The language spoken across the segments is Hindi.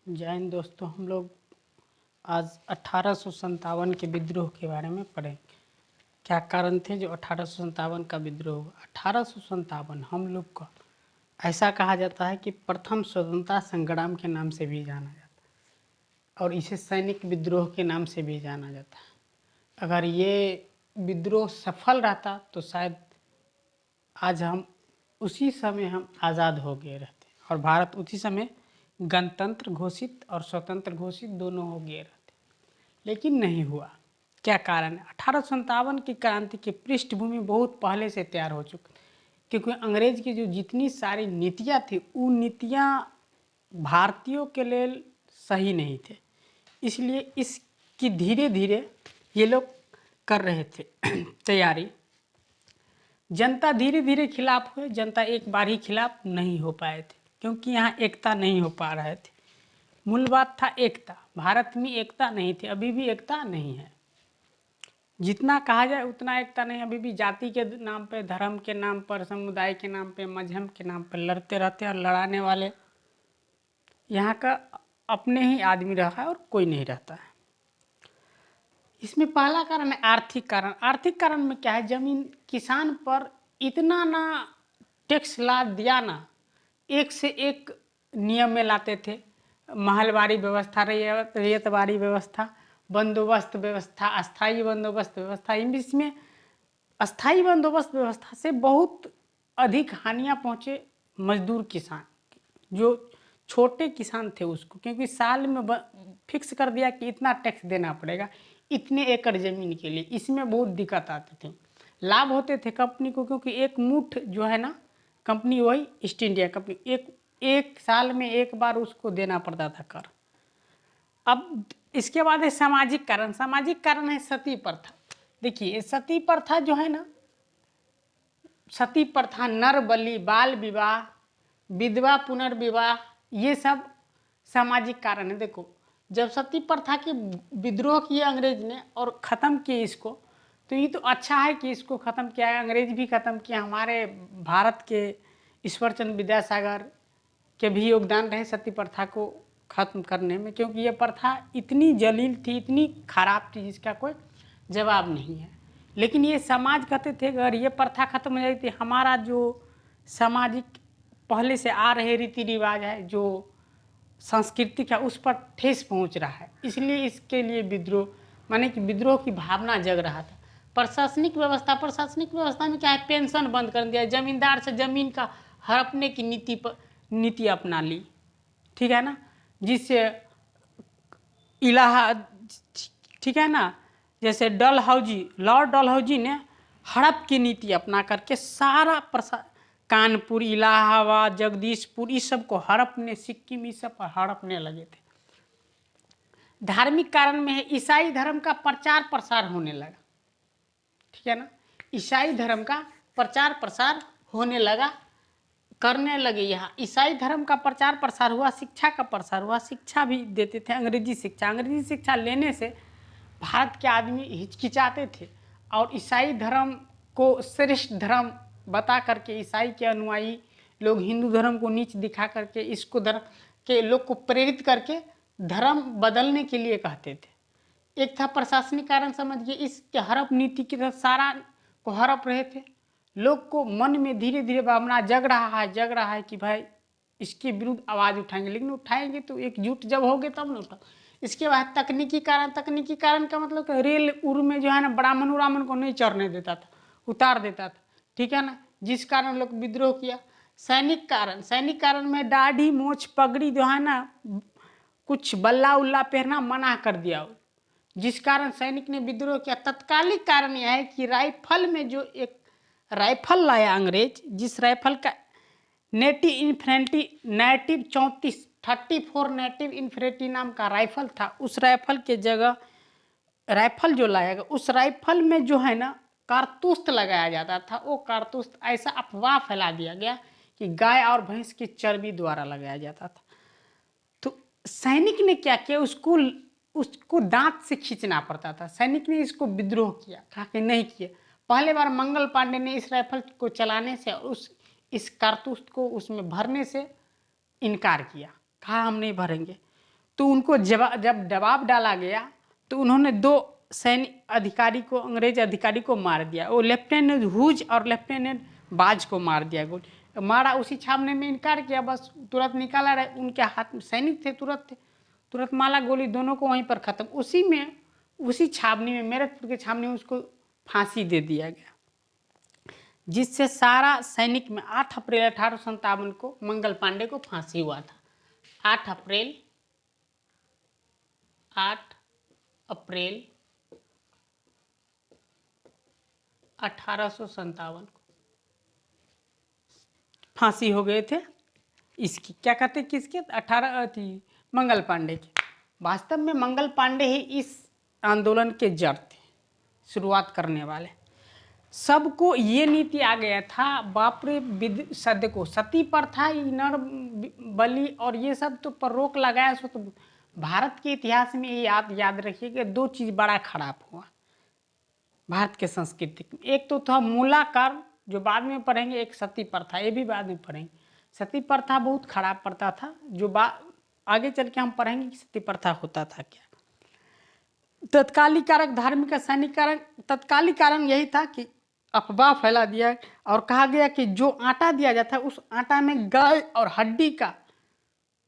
जय हिंद दोस्तों। हम लोग आज 1857 के विद्रोह के बारे में पढ़ेंगे। क्या कारण थे जो 1857 का विद्रोह हुआ। 1857 हम लोग का ऐसा कहा जाता है कि प्रथम स्वतंत्रता संग्राम के नाम से भी जाना जाता है और इसे सैनिक विद्रोह के नाम से भी जाना जाता है। अगर ये विद्रोह सफल रहता तो शायद आज हम उसी समय हम आज़ाद हो गए रहते और भारत उसी समय गणतंत्र घोषित और स्वतंत्र घोषित दोनों हो गए रहते, लेकिन नहीं हुआ। क्या कारण है? 1857 की क्रांति की पृष्ठभूमि बहुत पहले से तैयार हो चुकी, क्योंकि अंग्रेज की जो जितनी सारी नीतियाँ थी वो नीतियाँ भारतीयों के लिए सही नहीं थे, इसलिए इसकी धीरे धीरे ये लोग कर रहे थे तैयारी। जनता धीरे धीरे खिलाफ हुए, जनता एक बार ही खिलाफ नहीं हो पाए थे क्योंकि यहाँ एकता नहीं हो पा रहे थे। मूल बात था एकता। भारत में एकता नहीं थी, अभी भी एकता नहीं है। जितना कहा जाए उतना एकता नहीं। अभी भी जाति के नाम पे, धर्म के नाम पर, समुदाय के नाम पे, मजहब के नाम पर लड़ते रहते हैं और लड़ाने वाले यहाँ का अपने ही आदमी रहा है और कोई नहीं रहता है। इसमें पहला कारण है आर्थिक कारण। आर्थिक कारण में क्या है? जमीन किसान पर इतना ना टैक्स ला दिया ना, एक से एक नियम में लाते थे। महलवारी व्यवस्था, रैयतवारी व्यवस्था, बंदोबस्त व्यवस्था, अस्थाई बंदोबस्त व्यवस्था। इसमें अस्थाई बंदोबस्त व्यवस्था से बहुत अधिक हानियां पहुंचे मजदूर किसान, जो छोटे किसान थे उसको, क्योंकि साल में फिक्स कर दिया कि इतना टैक्स देना पड़ेगा इतने एकड़ ज़मीन के लिए। इसमें बहुत दिक्कत आती थी। लाभ होते थे कंपनी को, क्योंकि एक मुठ जो है ना, कंपनी वही ईस्ट इंडिया कंपनी एक साल में एक बार उसको देना पड़ता था कर। अब इसके बाद है सामाजिक कारण। सामाजिक कारण है सती प्रथा। देखिए सती प्रथा जो है ना, सती प्रथा, नर बलि, बाल विवाह, विधवा पुनर्विवाह, ये सब सामाजिक कारण है। देखो, जब सती प्रथा के विद्रोह किए अंग्रेज ने और ख़त्म किए इसको, तो ये तो अच्छा है कि इसको ख़त्म किया है। अंग्रेज भी ख़त्म किया, हमारे भारत के ईश्वरचंद्र विद्यासागर के भी योगदान रहे सती प्रथा को ख़त्म करने में, क्योंकि ये प्रथा इतनी जलील थी, इतनी खराब थी, जिसका कोई जवाब नहीं है। लेकिन ये समाज कहते थे अगर ये प्रथा खत्म हो जाती, हमारा जो सामाजिक पहले से आ रहे रीति रिवाज है, जो संस्कृति का, उस पर ठेस पहुंच रहा है, इसलिए इसके लिए विद्रोह, माने कि विद्रोह की भावना जग रहा था। प्रशासनिक व्यवस्था में क्या है? पेंशन बंद कर दिया, जमींदार से जमीन का हड़पने की नीति अपना ली, ठीक है ना, जिससे इलाहा, ठीक है ना, जैसे लॉर्ड डलहौजी ने हड़प की नीति अपना करके सारा कानपुर, इलाहाबाद, जगदीशपुर, इस सब को हड़पने, सिक्किम, इस सब पर हड़पने लगे थे। धार्मिक कारण में है ईसाई धर्म का प्रचार प्रसार होने लगा, ठीक है ना, ईसाई धर्म का प्रचार प्रसार होने लगा, करने लगे। यहाँ ईसाई धर्म का प्रचार प्रसार हुआ, शिक्षा का प्रसार हुआ, शिक्षा भी देते थे अंग्रेजी शिक्षा। अंग्रेजी शिक्षा लेने से भारत के आदमी हिचकिचाते थे और ईसाई धर्म को श्रेष्ठ धर्म बता करके ईसाई के अनुयायी लोग हिंदू धर्म को नीच दिखा करके इसको धर्म के लोग को प्रेरित करके धर्म बदलने के लिए कहते थे। एक था प्रशासनिक कारण, समझिए, इसके हड़प नीति की तरफ सारा को हड़प रहे थे। लोग को मन में धीरे धीरे भावना जग रहा है कि भाई इसके विरुद्ध आवाज़ उठाएंगे, लेकिन उठाएंगे तो एकजुट जब होगे तब ना उठा। इसके बाद तकनीकी कारण का मतलब कि रेल उर में जो है ना, ब्राह्मण उरामन को नहीं चढ़ने देता था, उतार देता था, ठीक है ना, जिस कारण लोग विद्रोह किया। सैनिक कारण में दाढ़ी मोछ पगड़ी जो है ना, कुछ बल्ला उल्ला पहनना मना कर दिया, जिस कारण सैनिक ने विद्रोह किया। तत्कालिक कारण यह है कि राइफल में जो एक राइफल लाया अंग्रेज, जिस राइफल का नेटिव 34 नेटिव इन्फेंट्री नाम का राइफल था, उस राइफल के जगह राइफल जो लाएगा, उस राइफल में जो है ना कारतूस लगाया जाता था। वो कारतूस ऐसा अफवाह फैला दिया गया कि गाय और भैंस की चर्बी द्वारा लगाया जाता था। तो सैनिक ने क्या किया, उसको दांत से खींचना पड़ता था। सैनिक ने इसको विद्रोह किया, कहा कि नहीं किया। पहले बार मंगल पांडे ने इस राइफल को चलाने से और इस कारतूस को उसमें भरने से इनकार किया, कहा हम नहीं भरेंगे। तो उनको जब दबाव डाला गया तो उन्होंने 2 सैनिक अधिकारी को, अंग्रेज अधिकारी को मार दिया। वो लेफ्टिनेंट हुज और लेफ्टिनेंट बाज को मार दिया गोली। मारा, उसी छापने में इनकार किया, बस तुरंत निकाला रहे, उनके हाथ में सैनिक थे, तुरंत माला गोली, दोनों को वहीं पर ख़त्म। उसी छावनी में, मेरठपुर के छावनी में उसको फांसी दे दिया गया, जिससे सारा सैनिक में 8 अप्रैल 1857 को मंगल पांडे को फांसी हुआ था। 8 अप्रैल 1857 को फांसी हो गए थे। इसकी क्या कहते, किसके, 18 थी मंगल पांडे के। वास्तव में मंगल पांडे ही इस आंदोलन के जड़ थे, शुरुआत करने वाले। सबको ये नीति आ गया था, बाप रे सद्य को सती प्रथा, नर बलि और ये सब तो पर रोक लगाया। सो तो भारत के इतिहास में ये याद रखिए कि 2 चीज़ बड़ा खराब हुआ भारत के संस्कृति में। एक तो था मूलाकार, जो बाद में पढ़ेंगे, एक सती प्रथा, ये भी बाद में पढ़ेंगे। सती प्रथा बहुत खराब प्रथा था, जो आगे चल के हम पढ़ेंगे कि सती प्रथा होता था क्या। तत्कालिक कारक, धार्मिक सैनिक कारक। तत्कालिक कारण यही था कि अफवाह फैला दिया और कहा गया कि जो आटा दिया जाता है उस आटा में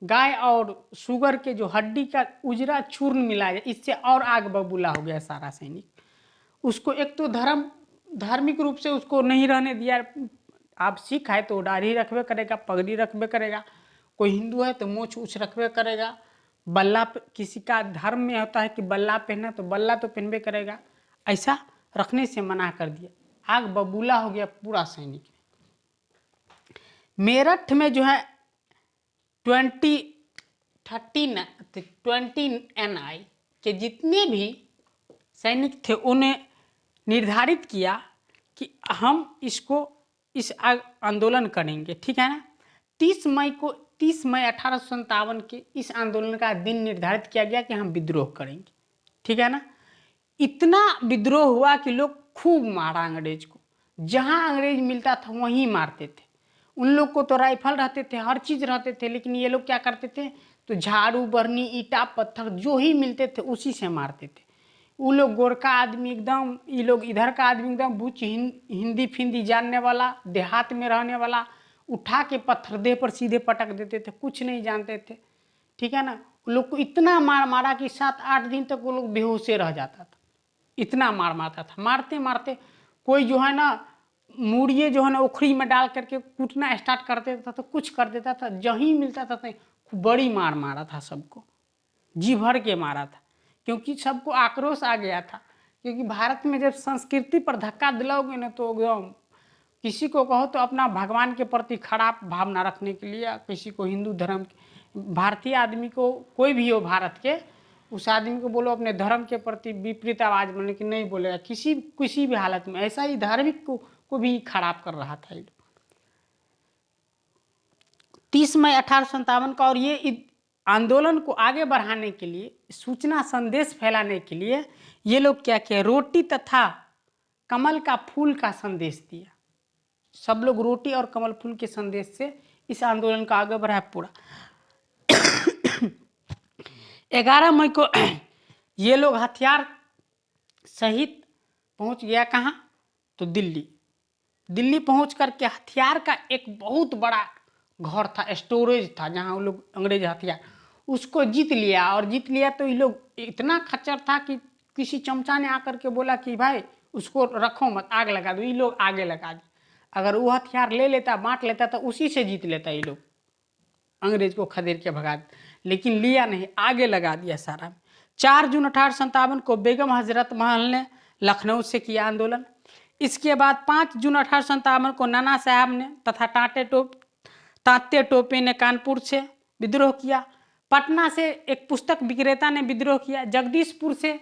गाय और शुगर के जो हड्डी का उजरा चूर्ण मिलाया, इससे और आग बबूला हो गया सारा सैनिक। उसको एक तो धार्मिक रूप से उसको नहीं रहने दिया। आप सिख है तो दाढ़ी रखबे करेगा, पगड़ी रखबे करेगा, कोई हिंदू है तो मोछ उछ रखबे करेगा, बल्ला, किसी का धर्म में होता है कि बल्ला पहना तो बल्ला तो पहनबे करेगा, ऐसा रखने से मना कर दिया। आग बबूला हो गया पूरा सैनिक। मेरठ में जो है 20 NI के जितने भी सैनिक थे, उन्हें निर्धारित किया कि हम इस आंदोलन करेंगे, ठीक है ना। 30 मई 1857 के इस आंदोलन का दिन निर्धारित किया गया कि हम विद्रोह करेंगे, ठीक है ना। इतना विद्रोह हुआ कि लोग खूब मारा अंग्रेज को, जहां अंग्रेज मिलता था वहीं मारते थे। उन लोग को तो राइफल रहते थे, हर चीज़ रहते थे, लेकिन ये लोग क्या करते थे, तो झाड़ू बरनी, ईटा पत्थर जो ही मिलते थे उसी से मारते थे। वो लोग गोरखा आदमी एकदम, ये लोग इधर का आदमी एकदम बुच हिंदी फिंदी जानने वाला, देहात में रहने वाला, उठा के पत्थर देह पर सीधे पटक देते थे, कुछ नहीं जानते थे, ठीक है ना। वो लोग को इतना मारा कि 7-8 दिन तक वो लोग बेहोशे रह जाता था, इतना मारता था। मारते मारते कोई जो है ना मूड़िए जो है ना उखड़ी में डाल करके कूटना स्टार्ट कर देता था, तो कुछ कर देता था, जहीं मिलता था तो बड़ी मारा था, सबको जी भर के मारा था, क्योंकि सबको आक्रोश आ गया था। क्योंकि भारत में जब संस्कृति पर धक्का दिलाओगे ना, तो एकदम किसी को कहो तो अपना भगवान के प्रति खराब भावना रखने के लिए, किसी को हिंदू धर्म, भारतीय आदमी को कोई भी हो भारत के, उस आदमी को बोलो अपने धर्म के प्रति विपरीत आवाज बोलने की, नहीं बोलेगा किसी भी हालत में। ऐसा ही धार्मिक को भी खराब कर रहा था। 30 मई 1857 का। और ये आंदोलन को आगे बढ़ाने के लिए, सूचना संदेश फैलाने के लिए ये लोग क्या किया, रोटी तथा कमल का फूल का संदेश दिया। सब लोग रोटी और कमल फूल के संदेश से इस आंदोलन का आगे बढ़ाया पूरा। 11 मई को ये लोग हथियार सहित पहुंच गया कहाँ, तो दिल्ली पहुंच करके हथियार का एक बहुत बड़ा घर था, स्टोरेज था, जहां वो लोग अंग्रेज हथियार, उसको जीत लिया। और जीत लिया तो ये लोग इतना खच्चर था कि किसी चमचा ने आकर के बोला कि भाई उसको रखो मत, आग लगा दो। ये लोग आगे लगा दी। अगर वो हथियार ले लेता, बांट लेता, तो उसी से जीत लेता ये लोग, अंग्रेज को खदेड़ के भगा दिया, लेकिन लिया नहीं, आगे लगा दिया सारा। 4 जून 1857 को बेगम हजरत महल ने लखनऊ से किया आंदोलन। इसके बाद 5 जून 1857 को नाना साहब ने तथा तात्या टोपे ने कानपुर से विद्रोह किया। पटना से एक पुस्तक विक्रेता ने विद्रोह किया। जगदीशपुर से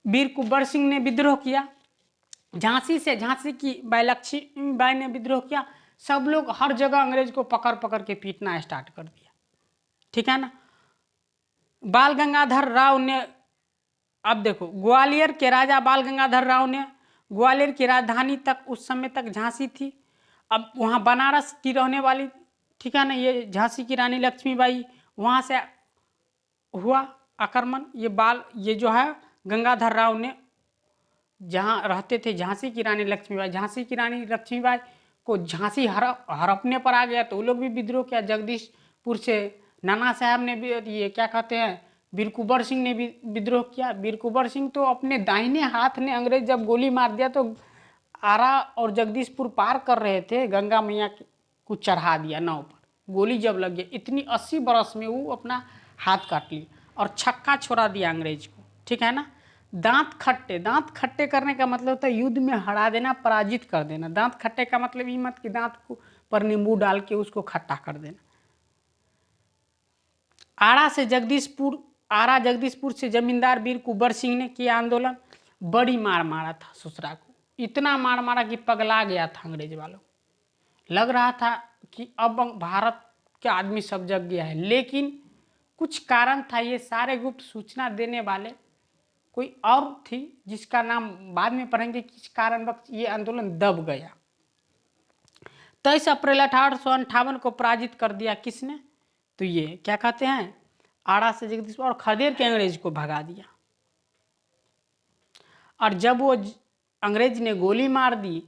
वीर कुंवर सिंह ने विद्रोह किया। झांसी की लक्ष्मीबाई ने विद्रोह किया। सब लोग हर जगह अंग्रेज को पकड़ के पीटना स्टार्ट कर दिया, ठीक है ना। बाल गंगाधर राव ने, अब देखो, ग्वालियर के राजा बाल गंगाधर राव ने ग्वालियर की राजधानी तक, उस समय तक झांसी थी, अब वहाँ बनारस की रहने वाली, ठीक है ना, ये झांसी की रानी लक्ष्मीबाई, वहाँ से हुआ आक्रमण। ये जो है गंगाधर राव ने जहाँ रहते थे झांसी की रानी लक्ष्मीबाई, झांसी की रानी लक्ष्मीबाई को झांसी हड़पने पर आ गया तो वो लोग भी विद्रोह किया। जगदीशपुर से नाना साहब ने भी, ये क्या कहते हैं, वीर कुंवर सिंह ने भी विद्रोह किया। वीर कुंवर सिंह तो अपने दाहिने हाथ ने अंग्रेज जब गोली मार दिया तो आरा और जगदीशपुर पार कर रहे थे, गंगा मैया को चढ़ा दिया नाव पर। गोली जब लग गई इतनी 80 बरस में वो अपना हाथ काट लिया और छक्का छोड़ा दिया अंग्रेज को, ठीक है ना। दांत खट्टे करने का मतलब होता है युद्ध में हरा देना, पराजित कर देना। दांत खट्टे का मतलब ये मत कि दांत को पर नींबू डाल के उसको खट्टा कर देना। आरा जगदीशपुर से जमींदार वीर कुंवर सिंह ने किया आंदोलन। बड़ी मार मारा था ससुरा को, इतना मार मारा कि पगला गया था अंग्रेज वालों। लग रहा था कि अब भारत के आदमी सब जग गया है, लेकिन कुछ कारण था। ये सारे गुप्त सूचना देने वाले कोई और थी जिसका नाम बाद में पढ़ेंगे। किस कारणवश ये आंदोलन दब गया। 23 अप्रैल 1858 को पराजित कर दिया किसने, तो ये क्या कहते हैं, आड़ा से जगदीशपुर और खदेड़ के अंग्रेज को भगा दिया। और जब वो अंग्रेज ने गोली मार दी,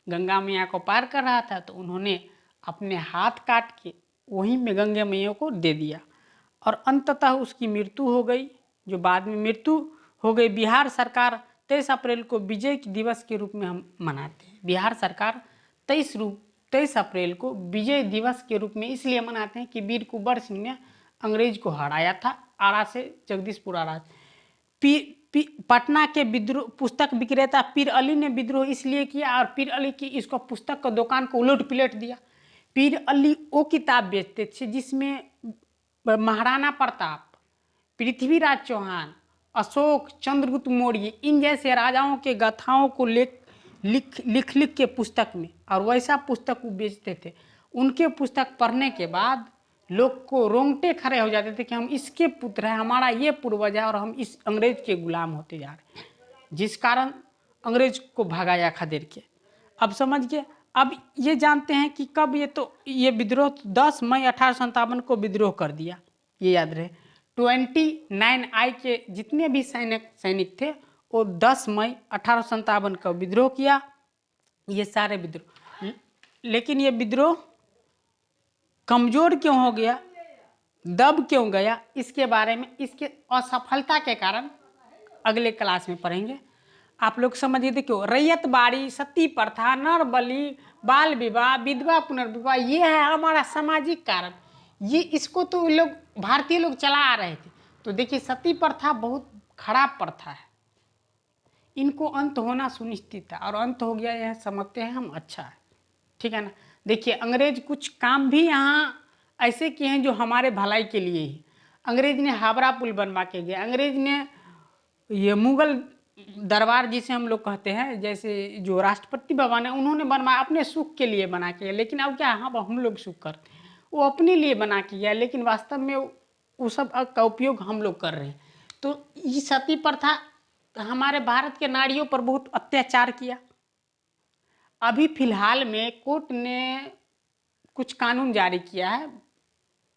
गंगा मैया को पार कर रहा था, तो उन्होंने अपने हाथ काट के वहीं में गंगा मैया को दे दिया और अंततः उसकी मृत्यु हो गई, जो बाद में मृत्यु हो गई। बिहार सरकार 23 अप्रैल को विजय दिवस के रूप में हम मनाते हैं। बिहार सरकार 23 अप्रैल को विजय दिवस के रूप में इसलिए मनाते हैं कि वीर कुंवर सिंह ने अंग्रेज को हराया था आरा से जगदीशपुर आरा। पटना के विद्रोह पुस्तक विक्रेता पीर अली ने विद्रोह इसलिए किया और पीर अली की इसको पुस्तक का दुकान को उलट पिलट दिया। पीर अली वो किताब बेचते थे जिसमें महाराणा प्रताप, पृथ्वीराज चौहान, अशोक, चंद्रगुप्त मौर्य, इन जैसे राजाओं के गाथाओं को लिख के पुस्तक में, और वैसा पुस्तक वो बेचते थे। उनके पुस्तक पढ़ने के बाद लोग को रोंगटे खड़े हो जाते थे कि हम इसके पुत्र हैं, हमारा ये पूर्वज है और हम इस अंग्रेज के गुलाम होते जा रहे हैं, जिस कारण अंग्रेज को भगाया खदेड़ के। अब समझ गए। अब ये जानते हैं कि कब ये विद्रोह 10 मई 1857 को विद्रोह कर दिया, ये याद रहे। 29 आई के जितने भी सैनिक थे वो 10 मई 1857 का विद्रोह किया। ये सारे विद्रोह, लेकिन ये विद्रोह कमजोर क्यों हो गया, दब क्यों गया, इसके बारे में, इसके असफलता के कारण अगले क्लास में पढ़ेंगे। आप लोग समझिए, देखो, रैयत बाड़ी, सती प्रथा, नर बलि, बाल विवाह, विधवा पुनर्विवाह, ये है हमारा सामाजिक कारण। ये इसको तो लोग भारतीय लोग चला आ रहे थे। तो देखिए, सती प्रथा बहुत खराब प्रथा है, इनको अंत होना सुनिश्चित था और अंत हो गया, यह समझते हैं हम, अच्छा है, ठीक है ना। देखिए, अंग्रेज कुछ काम भी यहाँ ऐसे किए हैं जो हमारे भलाई के लिए ही। अंग्रेज ने हावड़ा पुल बनवा के गया, अंग्रेज ने ये मुगल दरबार जिसे हम लोग कहते हैं, जैसे जो राष्ट्रपति भवन है, उन्होंने बनवाया अपने सुख के लिए बना के। लेकिन अब क्या, हाँ हम लोग सुख करते हैं, वो अपने लिए बना के गया, लेकिन वास्तव में वो सब का उपयोग हम लोग कर रहे हैं। तो ये सती प्रथा हमारे भारत के नारियों पर बहुत अत्याचार किया। अभी फिलहाल में कोर्ट ने कुछ कानून जारी किया है।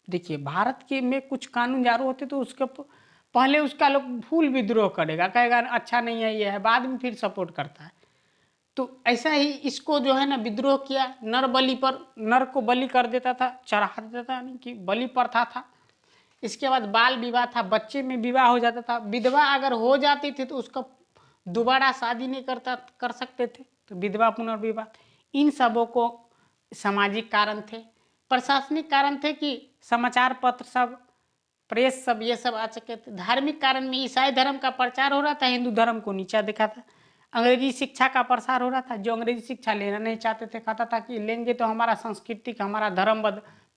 देखिए, भारत के में कुछ कानून जारी होते तो उसके पहले उसका लोग फूल विद्रोह करेगा, कहेगा अच्छा नहीं है ये है, बाद में फिर सपोर्ट करता है। तो ऐसा ही इसको जो है ना विद्रोह किया, नर बलि पर, नर को बलि कर देता था, चढ़ा देता था, यानी कि बलि प्रथा था। इसके बाद बाल विवाह था, बच्चे में विवाह हो जाता था। विधवा अगर हो जाती थी तो उसका दोबारा शादी नहीं कर सकते थे, तो विधवा पुनर्विवाह। इन सबों को सामाजिक कारण थे। प्रशासनिक कारण थे कि समाचार पत्र सब, प्रेस सब, ये सब आ चुके थे। धार्मिक कारण में ईसाई धर्म का प्रचार हो रहा था, हिंदू धर्म को नीचा दिखा था। अंग्रेजी शिक्षा का प्रसार हो रहा था, जो अंग्रेजी शिक्षा लेना नहीं चाहते थे, कहता था कि लेंगे तो हमारा सांस्कृतिक, हमारा धर्म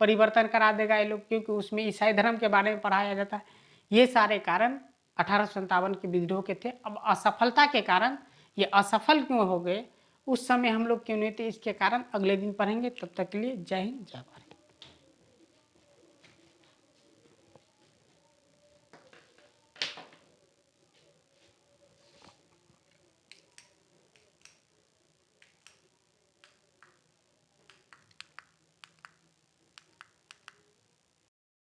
परिवर्तन करा देगा ये लोग, क्योंकि उसमें ईसाई धर्म के बारे में पढ़ाया जाता है। ये सारे कारण 1857 के विद्रोह के थे। अब असफलता के कारण ये असफल क्यों हो गए, उस समय हम लोग क्यों नहीं थे, इसके कारण अगले दिन पढ़ेंगे। तब तक के लिए जय हिंद, जय भारत।